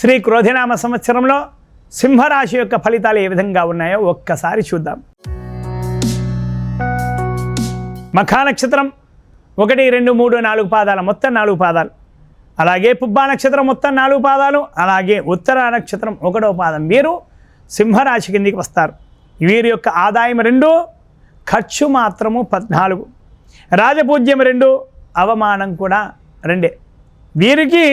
శ్రీ క్రోధినామ సంవత్సరంలో సింహరాశి యొక్క ఫలితాలు ఏ విధంగా ఉన్నాయో ఒక్కసారి చూద్దాం. మఖా నక్షత్రం 1, 2, 3, 4 పాదాలు, మొత్తం 4 పాదాలు. అలాగే పుబ్బా నక్షత్రం మొత్తం 4 పాదాలు. అలాగే ఉత్తర నక్షత్రం 1వ పాదం. వీరు సింహరాశి కిందికి వస్తారు. వీరి యొక్క ఆదాయం 2, ఖర్చు మాత్రము 14, రాజపూజ్యం 2, అవమానం కూడా 2. వీరికి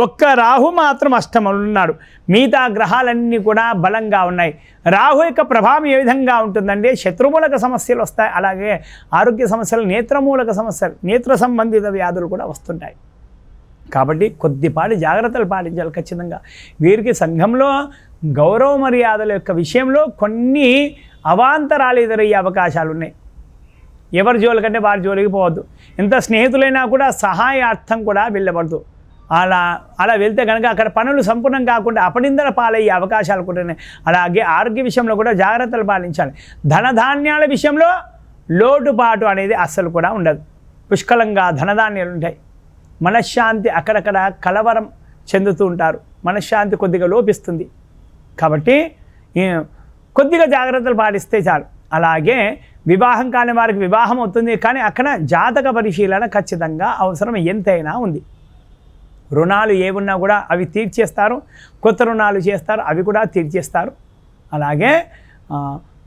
ఒక్క రాహు మాత్రం అష్టమంలో ఉన్నాడు. మిగతా గ్రహాలన్నీ కూడా బలంగా ఉన్నాయి. రాహు యొక్క ప్రభావం ఏ విధంగా ఉంటుందంటే శత్రుమూలక సమస్యలు వస్తాయి. అలాగే ఆరోగ్య సమస్యలు, నేత్రమూలక సమస్యలు, నేత్ర సంబంధిత వ్యాధులు కూడా వస్తుంటాయి. కాబట్టి కొద్దిపాటి జాగ్రత్తలు పాటించాలి ఖచ్చితంగా. వీరికి సంఘంలో గౌరవ మర్యాదల యొక్క విషయంలో కొన్ని అవాంతరాలు ఎదురయ్యే అవకాశాలు ఉన్నాయి. ఎవరి జోలి కంటే వారి జోలికి పోవద్దు. ఎంత స్నేహితులైనా కూడా సహాయార్థం కూడా వెళ్ళబడదు. అలా వెళ్తే కనుక అక్కడ పనులు సంపూర్ణం కాకుండా అపనిందల పాలయ్యే అవకాశాలు కూడా ఉన్నాయి. అలాగే ఆరోగ్య విషయంలో కూడా జాగ్రత్తలు పాటించాలి. ధనధాన్యాల విషయంలో లోటుపాటు అనేది అస్సలు కూడా ఉండదు. పుష్కలంగా ధనధాన్యాలు ఉంటాయి. మనశ్శాంతి అక్కడక్కడ కలవరం చెందుతూ ఉంటారు. మనశ్శాంతి కొద్దిగా లోపిస్తుంది. కాబట్టి కొద్దిగా జాగ్రత్తలు పాటిస్తే చాలు. అలాగే వివాహం కాని వారికి వివాహం అవుతుంది. కానీ అక్కడ జాతక పరిశీలన ఖచ్చితంగా అవసరం ఎంతైనా ఉంది. రుణాలు ఏమున్నా కూడా అవి తీర్చేస్తారు. కొత్త రుణాలు చేస్తారు, అవి కూడా తీర్చేస్తారు. అలాగే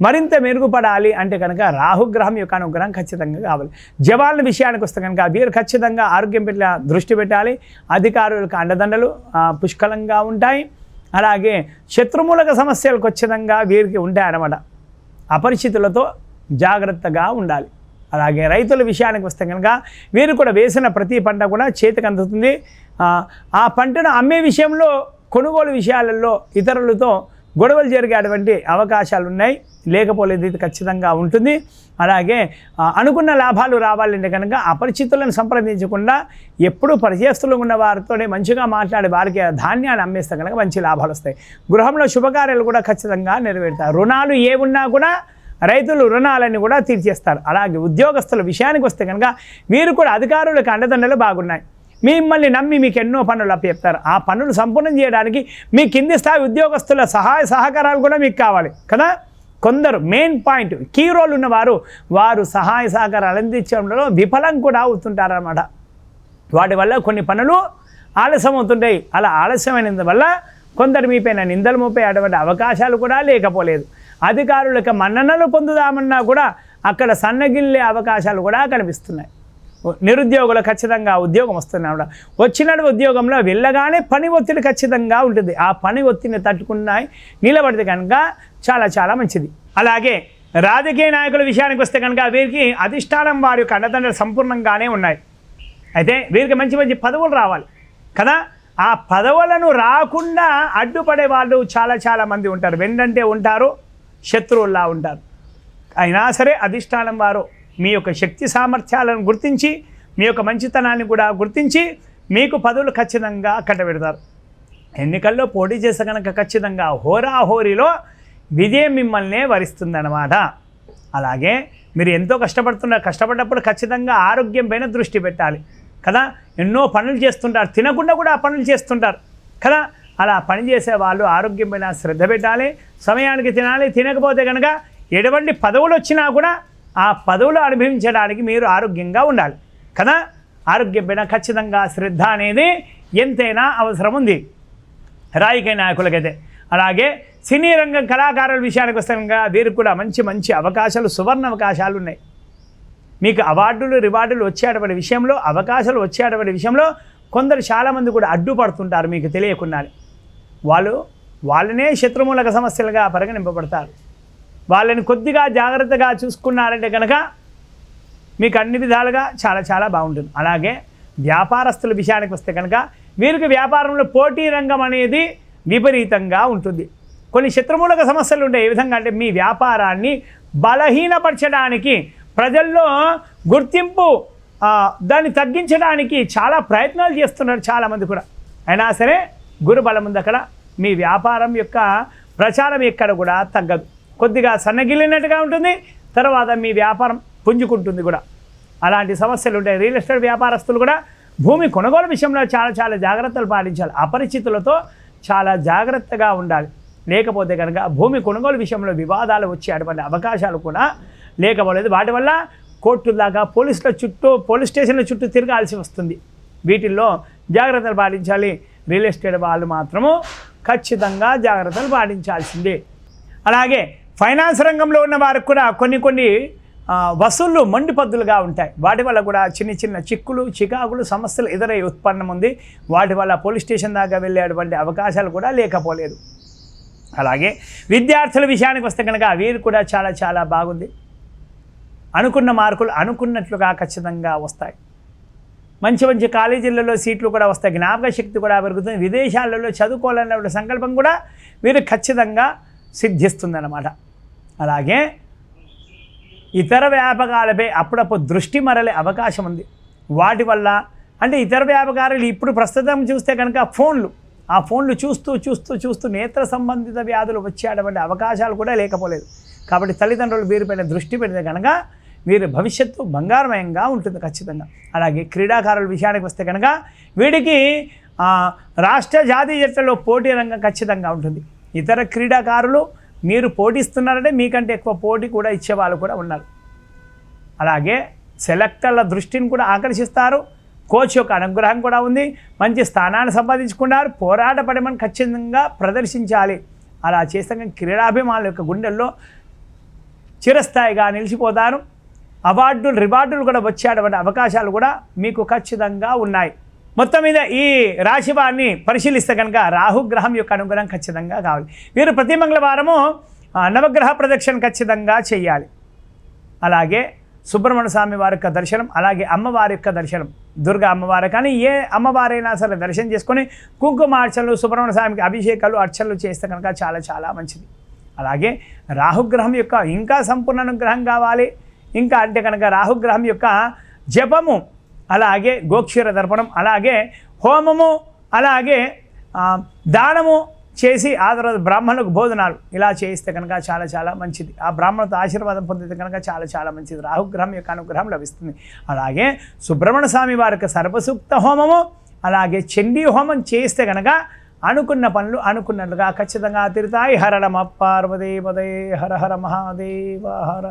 మరింత మెరుగుపడాలి అంటే కనుక రాహుగ్రహం యొక్క అనుగ్రహం ఖచ్చితంగా కావాలి. జవాన్ల విషయానికి వస్తే కనుక వీరు ఖచ్చితంగా ఆరోగ్యం పట్ల దృష్టి పెట్టాలి. అధికారులకు అండదండలు పుష్కలంగా ఉంటాయి. అలాగే శత్రుమూలక సమస్యలు ఖచ్చితంగా వీరికి ఉంటాయన్నమాట. అపరిచితులతో జాగ్రత్తగా ఉండాలి. అలాగే రైతుల విషయానికి వస్తే కనుక వీరు కూడా వేసిన ప్రతి పంట కూడా చేతికి అందుతుంది. ఆ పంటను అమ్మే విషయంలో, కొనుగోలు విషయాలలో ఇతరులతో గొడవలు జరిగేటువంటి అవకాశాలు ఉన్నాయి. లేకపోలేదు ఇది ఖచ్చితంగా ఉంటుంది. అలాగే అనుకున్న లాభాలు రావాలంటే కనుక అపరిచితులను సంప్రదించకుండా ఎప్పుడూ పరిచయస్తులు ఉన్న వారితోనే మంచిగా మాట్లాడి వారికి ధాన్యాన్ని అమ్మేస్తే కనుక మంచి లాభాలు వస్తాయి. గృహంలో శుభకార్యాలు కూడా ఖచ్చితంగా నెరవేరుతాయి. రుణాలు ఏమున్నా కూడా రైతులు రుణాలన్నీ కూడా తీర్చేస్తారు. అలాగే ఉద్యోగస్తుల విషయానికి వస్తే కనుక వీరు కూడా అధికారులకు అండదండలు బాగున్నాయి. మిమ్మల్ని నమ్మి మీకు ఎన్నో పనులు అప్పచెప్తారు. ఆ పనులు సంపూర్ణం చేయడానికి మీ కింది స్థాయి ఉద్యోగస్తుల సహాయ సహకారాలు కూడా మీకు కావాలి కదా. కొందరు మెయిన్ పాయింట్ కీ రోల్ ఉన్నవారు వారు సహాయ సహకారాలు అందించడంలో విఫలం కూడా అవుతుంటారన్నమాట. వాటి వల్ల కొన్ని పనులు ఆలస్యం అవుతుంటాయి. అలా ఆలస్యమైనందువల్ల కొందరు మీపైన నిందలు మోపే అటువంటి అవకాశాలు కూడా లేకపోలేదు. అధికారులకు మన్ననలు పొందుదామన్నా కూడా అక్కడ సన్నగిల్లే అవకాశాలు కూడా కనిపిస్తున్నాయి. నిరుద్యోగులు ఖచ్చితంగా ఉద్యోగం వస్తున్నాయి. వచ్చినట్టు ఉద్యోగంలో వెళ్ళగానే పని ఒత్తిడి ఖచ్చితంగా ఉంటుంది. ఆ పని ఒత్తిడిని తట్టుకున్నాయి నిలబడితే కనుక చాలా చాలా మంచిది. అలాగే రాజకీయ నాయకుల విషయానికి వస్తే కనుక వీరికి అధిష్టానం వారి యొక్క అండదండలు సంపూర్ణంగానే ఉన్నాయి. అయితే వీరికి మంచి మంచి పదవులు రావాలి కదా. ఆ పదవులను రాకుండా అడ్డుపడే వాళ్ళు చాలా చాలా మంది ఉంటారు. వెండంటే ఉంటారు, శత్రువుల్లా ఉంటారు. అయినా సరే అధిష్టానం వారు మీ యొక్క శక్తి సామర్థ్యాలను గుర్తించి మీ యొక్క మంచితనాన్ని కూడా గుర్తించి మీకు పదవులు ఖచ్చితంగా కట్టబెడతారు. ఎన్నికల్లో పోటీ చేస్తే కనుక ఖచ్చితంగా హోరాహోరీలో విజయం మిమ్మల్నే వరిస్తుందన్నమాట. అలాగే మీరు ఎంతో కష్టపడ్డప్పుడు ఖచ్చితంగా ఆరోగ్యం పైన దృష్టి పెట్టాలి కదా. ఎన్నో పనులు చేస్తుంటారు, తినకుండా కూడా ఆ పనులు చేస్తుంటారు కదా. అలా పని చేసే వాళ్ళు ఆరోగ్యం పైన శ్రద్ధ పెట్టాలి. సమయానికి తినాలి. తినకపోతే కనుక ఎటువంటి పదవులు వచ్చినా కూడా ఆ పదవులు అనుభవించడానికి మీరు ఆరోగ్యంగా ఉండాలి కదా. ఆరోగ్యం పైన ఖచ్చితంగా శ్రద్ధ అనేది ఎంతైనా అవసరం ఉంది రాజకీయ నాయకులకైతే. అలాగే సినీ రంగం కళాకారుల విషయానికి వస్తే కనుక వీరికి కూడా మంచి మంచి అవకాశాలు, సువర్ణ అవకాశాలు ఉన్నాయి. మీకు అవార్డులు రివార్డులు వచ్చేటువంటి విషయంలో, అవకాశాలు వచ్చేటువంటి విషయంలో కొందరు చాలామంది కూడా అడ్డుపడుతుంటారు. మీకు తెలియకుండానే వాళ్ళనే శత్రుమూలక సమస్యలుగా పరిగణింపబడతారు. వాళ్ళని కొద్దిగా జాగ్రత్తగా చూసుకున్నారంటే కనుక మీకు అన్ని విధాలుగా చాలా చాలా బాగుంటుంది. అలాగే వ్యాపారస్తుల విషయానికి వస్తే కనుక వీరికి వ్యాపారంలో పోటీ రంగం అనేది విపరీతంగా ఉంటుంది. కొన్ని శత్రుమూలక సమస్యలు ఉంటాయి. ఏ విధంగా అంటే మీ వ్యాపారాన్ని బలహీనపరచడానికి, ప్రజల్లో గుర్తింపు దాన్ని తగ్గించడానికి చాలా ప్రయత్నాలు చేస్తున్నారు చాలామంది కూడా. అయినా సరే గురు బలం ఉంది అక్కడ. మీ వ్యాపారం యొక్క ప్రచారం ఎక్కడ కూడా తగ్గదు. కొద్దిగా సన్నగిల్లినట్టుగా ఉంటుంది. తర్వాత మీ వ్యాపారం పుంజుకుంటుంది కూడా. అలాంటి సమస్యలు ఉంటాయి. రియల్ ఎస్టేట్ వ్యాపారస్తులు కూడా భూమి కొనుగోలు విషయంలో చాలా చాలా జాగ్రత్తలు పాటించాలి. అపరిచితులతో చాలా జాగ్రత్తగా ఉండాలి. లేకపోతే కనుక భూమి కొనుగోలు విషయంలో వివాదాలు వచ్చే అటువంటి అవకాశాలు కూడా లేకపోలేదు. వాటి వల్ల కోర్టుల దాకా పోలీస్ స్టేషన్ల చుట్టూ తిరగాల్సి వస్తుంది. వీటిల్లో జాగ్రత్తలు పాటించాలి. రియల్ ఎస్టేట్ వాళ్ళు మాత్రము ఖచ్చితంగా జాగ్రత్తలు పాటించాల్సిందే. అలాగే ఫైనాన్స్ రంగంలో ఉన్న వారికి కూడా కొన్ని వసూళ్ళు మొండిపద్దులుగా ఉంటాయి. వాటి వల్ల కూడా చిన్న చిక్కులు చికాకులు సమస్యలు ఎదురై ఉత్పన్నం ఉంది. వాటి వల్ల పోలీస్ స్టేషన్ దాకా వెళ్ళేటువంటి అవకాశాలు కూడా లేకపోలేదు. అలాగే విద్యార్థుల విషయానికి వస్తే కనుక వీరు కూడా చాలా బాగుంది. అనుకున్న మార్కులు అనుకున్నట్లుగా ఖచ్చితంగా వస్తాయి. మంచి కాలేజీలలో సీట్లు కూడా వస్తాయి. జ్ఞాపక శక్తి కూడా పెరుగుతుంది. విదేశాలలో చదువుకోవాలన్న సంకల్పం కూడా వీరు ఖచ్చితంగా సిద్ధిస్తుందన్నమాట. అలాగే ఇతర వ్యాపకాలపై అప్పుడప్పుడు దృష్టి మరలే అవకాశం ఉంది. వాటి వల్ల అంటే ఇతర వ్యాపకాలు ఇప్పుడు ప్రస్తుతం చూస్తే కనుక ఆ ఫోన్లు చూస్తూ నేత్ర సంబంధిత వ్యాధులు వచ్చేటువంటి అవకాశాలు కూడా లేకపోలేదు. కాబట్టి తల్లిదండ్రులు వీరిపైన దృష్టి పెడితే కనుక వీరి భవిష్యత్తు బంగారమయంగా ఉంటుంది ఖచ్చితంగా. అలాగే క్రీడాకారుల విషయానికి వస్తే కనుక వీడికి రాష్ట్ర జాతీయ జట్లలో పోటీ రంగం ఖచ్చితంగా ఉంటుంది. ఇతర క్రీడాకారులు మీరు పోటీస్తున్నారంటే మీకంటే ఎక్కువ పోటీ కూడా ఇచ్చేవాళ్ళు కూడా ఉన్నారు. అలాగే సెలెక్టర్ల దృష్టిని కూడా ఆకర్షిస్తారు. కోచ్ యొక్క అనుగ్రహం కూడా ఉంది. మంచి స్థానాన్ని సంపాదించుకున్నారు. పోరాట పడమని ఖచ్చితంగా ప్రదర్శించాలి. అలా చేస్తే క్రీడాభిమానుల యొక్క గుండెల్లో చిరస్థాయిగా నిలిచిపోతారు. అవార్డులు రివార్డులు కూడా వచ్చేటువంటి అవకాశాలు కూడా మీకు ఖచ్చితంగా ఉన్నాయి. మొత్తం మీద ఈ రాశి వారిని పరిశీలిస్తే కనుక రాహుగ్రహం యొక్క అనుగ్రహం ఖచ్చితంగా కావాలి. వీరు ప్రతి మంగళవారము నవగ్రహ ప్రదక్షిణ ఖచ్చితంగా చేయాలి. అలాగే సుబ్రహ్మణ్య స్వామి వారి యొక్క దర్శనం, అలాగే అమ్మవారి యొక్క దర్శనం, దుర్గా అమ్మవారు కానీ ఏ అమ్మవారైనా సరే దర్శనం చేసుకొని కుంకుమార్చనలు సుబ్రహ్మణ్య స్వామికి అభిషేకాలు అర్చనలు చేస్తే కనుక చాలా మంచిది. అలాగే రాహుగ్రహం యొక్క ఇంకా సంపూర్ణ అనుగ్రహం కావాలి. ఇంకా అంటే కనుక రాహుగ్రహం యొక్క జపము, అలాగే గోక్షీర దర్పణం, అలాగే హోమము, అలాగే దానము చేసి ఆ తర్వాత బ్రాహ్మణులకు భోజనాలు ఇలా చేయిస్తే కనుక చాలా మంచిది. ఆ బ్రాహ్మణులతో ఆశీర్వాదం పొందితే కనుక చాలా మంచిది. రాహుగ్రహం యొక్క అనుగ్రహం లభిస్తుంది. అలాగే సుబ్రహ్మణ్య స్వామి వారి యొక్క సర్వసూక్త హోమము, అలాగే చండీ హోమం చేయిస్తే కనుక అనుకున్న పనులు అనుకున్నట్లుగా ఖచ్చితంగా తీరుతాయి. హర నమః పార్వతీపదే హర హర మహాదేవ హర.